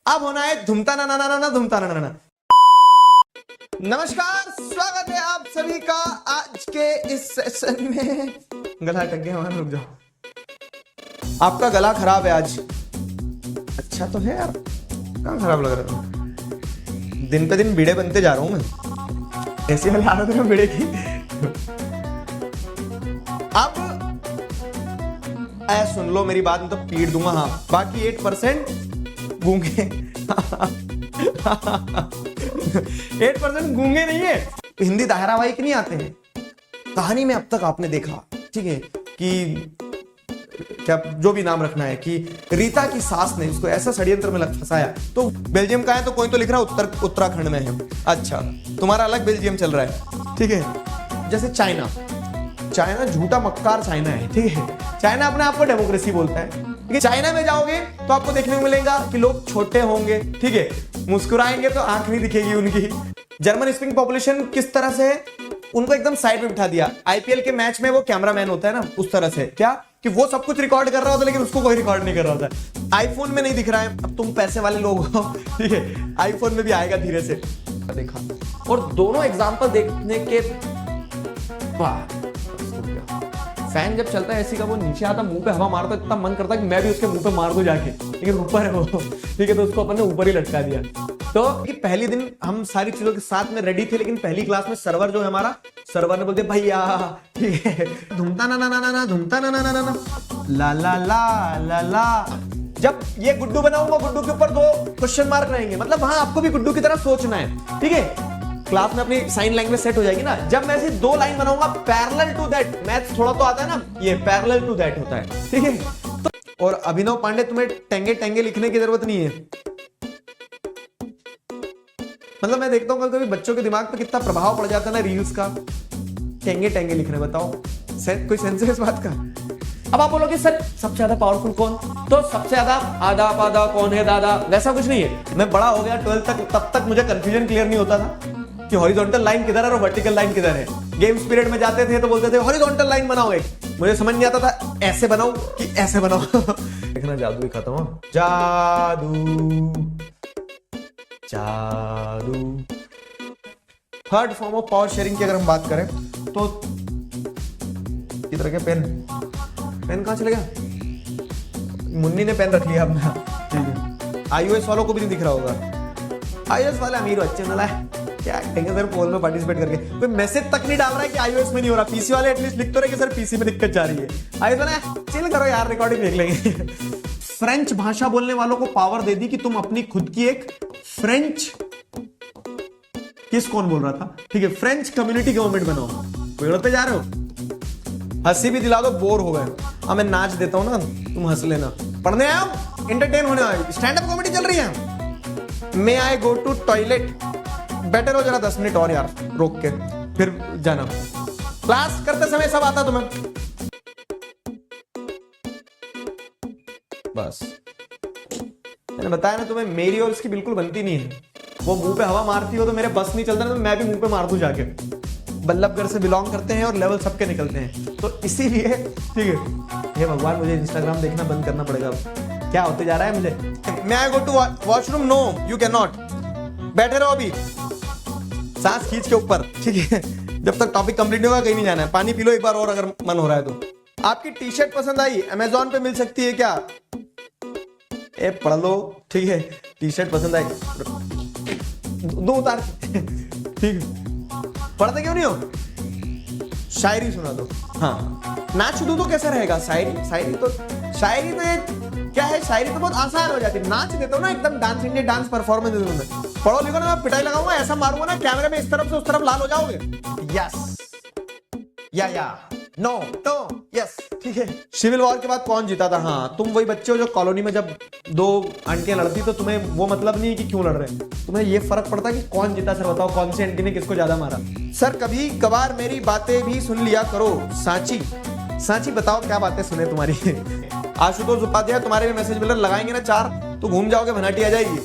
अब होना है धुमता ना ना ना ना धुमता ना ना ना। नमस्कार, स्वागत है आप सभी का आज के इस सेशन में। गला अटक गया हमारा, रुक जाओ। आपका गला खराब है आज। अच्छा तो है यार, कहाँ खराब लग रहा था? दिन पे दिन बीड़े बनते जा रहा हूं मैं, ऐसी वाली आदत है बीड़े की। अब ऐ सुन लो मेरी बात, में तो पीट दूंगा। हाँ, बाकी 8% गूंगे। 8% गूंगे नहीं है। हिंदी धारावाहिक नहीं आते हैं कहानी में, अब तक आपने देखा, ठीक है, कि क्या जो भी नाम रखना है, कि रीता की सास ने उसको ऐसा षड्यंत्र में फंसाया। तो बेल्जियम का है तो कोई तो लिख रहा है उत्तराखंड में है। अच्छा, तुम्हारा अलग बेल्जियम चल रहा है, ठीक है। जैसे चाइना झूठा मक्कार चाइना है, ठीक है। चाइना अपने आप को डेमोक्रेसी बोलता है, ठीक है। चाइना में जाओगे तो आपको देखने को मिलेगा कि लोग छोटे होंगे, ठीक है, मुस्कुराएंगे तो आंख नहीं दिखेगी उनकी। जर्मन स्पीकिंग पॉपुलेशन किस तरह से है, उनको एकदम साइड में बिठा दिया। आईपीएल के मैच में वो कैमरामैन होता है ना, उस तरह से, क्या कि वो सब कुछ रिकॉर्ड कर रहा होता है लेकिन उसको कोई रिकॉर्ड नहीं कर रहा होता। आईफोन में नहीं दिख रहा है। अब तुम पैसे वाले लोग हो, ठीक है, आईफोन में भी आएगा धीरे से। देखा, और दोनों एग्जांपल देखने के फैन जब चलता है ऐसी का, वो नीचे आता मुंह पे हवा मारता, इतना मन करता है कि मैं भी उसके मुंह पे मार दूं जाके, लेकिन ऊपर है वो, ठीक है, तो उसको अपन ने ऊपर ही लटका दिया। तो कि पहले दिन हम सारी चीजों के साथ में रेडी थे, लेकिन पहली क्लास में सर्वर जो है हमारा, सर्वर ने बोलते भैया, ठीक है, धूमता ना ना ना ना धूमता ना ना ना ना ला ला ला ला ला। जब ये गुड्डू बनाऊंगा, गुड्डू के ऊपर 2 क्वेश्चन मार्क रहेंगे, मतलब हाँ आपको भी गुड्डू की तरह सोचना है, ठीक है। क्लास में अपनी साइन लैंग्वेज सेट हो जाएगी ना। जब मैं ऐसे 2 लाइन बनाऊंगा पैरेलल टू दैट, मैथ्स थोड़ा तो आता है ना, ये पैरेलल टू दैट होता है, ठीक है। तो और अभिनव पांडे, तुम्हें टेंगे टेंगे लिखने की जरूरत नहीं है। मतलब मैं देखता हूँ कभी बच्चों के दिमाग पे कितना प्रभाव पड़ जाता है ना रील्स का। टेंगे टेंगे लिखने, बताओ कोई सेंस है इस बात का? अब आप बोलोगे सर सबसे ज्यादा पावरफुल कौन, तो सबसे ज्यादा आधा पाधा कौन है दादा, वैसा कुछ नहीं है। मैं बड़ा हो गया 12th तक, तब तक मुझे कंफ्यूजन क्लियर नहीं होता था कि हॉरिजॉन्टल लाइन किधर है और वर्टिकल लाइन किधर है। गेम्स पीरियड में जाते थे तो बोलते थे हॉरिजॉन्टल लाइन बनाओ, एक मुझे समझ नहीं आता था ऐसे बनाओ कि ऐसे बनाओ। देखना जादू ही खत्म हो, जादू जादू। Third form of power sharing की अगर हम बात करें तो इधर के पेन कहां चले गया? मुन्नी ने पेन रख लिया अपना, ठीक है। iOS वालों को भी नहीं दिख रहा होगा। iOS वाले अमीर बच्चे ना लाए, क्या कहेंगे सर पोल में पार्टिसिपेट करके, कोई मैसेज तक नहीं डाल रहा है कि iOS में नहीं हो रहा। पीसी वाले एटलीस्ट लिख तो रहे कि सर पीसी में दिक्कत जा रही है। iOS वाले चिल करो यार, रिकॉर्डिंग देख लेंगे। फ्रेंच भाषा बोलने वालों को पावर दे दी कि तुम अपनी खुद की एक फ्रेंच, कौन बोल रहा था, ठीक है, फ्रेंच कम्युनिटी गवर्नमेंट बनाओ। पेड़ पे जा रहे हो, हंसी भी दिला दो, बोर हो गए, अब मैं नाच देता हूं ना, तुम हंस लेना। पढ़ने आओ, एंटरटेन होने आओ, स्टैंड अप कॉमेडी चल रही है। मे आई गो टू टॉयलेट, बेटर हो जरा 10 मिनट और यार, रोक के फिर जाना। क्लास करते समय सब आता तुम्हें, बस मैंने बताया ना तुम्हें, मेरी और इसकी बिल्कुल बनती नहीं है। वो मुंह पे हवा मारती हो तो मेरे बस नहीं चलता, तो मैं भी मुंह पे मार दूं जाके। बल्लभगढ़ से बिलोंग करते हैं और लेवल सबके निकलते हैं, तो इसीलिए, ठीक है। ये भगवान, मुझे इंस्टाग्राम देखना बंद करना पड़ेगा। क्या होते जा रहा है मुझे? मैं I go to washroom, no you can not. बैठे रहो अभी, सांस खींच के ऊपर, ठीक है, जब तक टॉपिक कंप्लीट नहीं होगा कहीं नहीं जाना है। पानी पी लो एक बार और अगर मन हो रहा है तो। आपकी टी शर्ट पसंद आई, अमेजोन पे मिल सकती है क्या? ए पढ़ लो, ठीक है, टी शर्ट पसंद आई, दो उतार, ठीक है। पढ़ते क्यों नहीं हो? शायरी सुना दो। हाँ, नाच दूं तो कैसा रहेगा? शायरी तो ये क्या है, शायरी तो बहुत आसान हो जाती है। नाच देता हूँ ना एकदम, डांस इंडिया डांस परफॉर्मेंस दे दूं मैं। पढ़ो लिखो ना, मैं पिटाई लगाऊंगा, ऐसा मारूंगा ना कैमरे में, इस तरफ से उस तरफ लाल हो जाओगे। यस या नो तो यस, ठीक है। सिविल वॉर के बाद कौन जीता था? हाँ, तुम वही बच्चे हो जो कॉलोनी में जब 2 आंटियां लड़ती तो तुम्हें वो मतलब नहीं कि क्यों लड़ रहे हैं, तुम्हें ये फर्क पड़ता कि कौन जीता। सर बताओ कौन सी आंटी ने किसको ज्यादा मारा? सर कभी कभार मेरी बातें भी सुन लिया करो। सांची बताओ क्या बातें सुने तुम्हारी। आशुतोष उपाध्याय, तुम्हारे भी मैसेज मिलर लगाएंगे ना 4 तो घूम जाओगे, भनाटी आ जाएगी।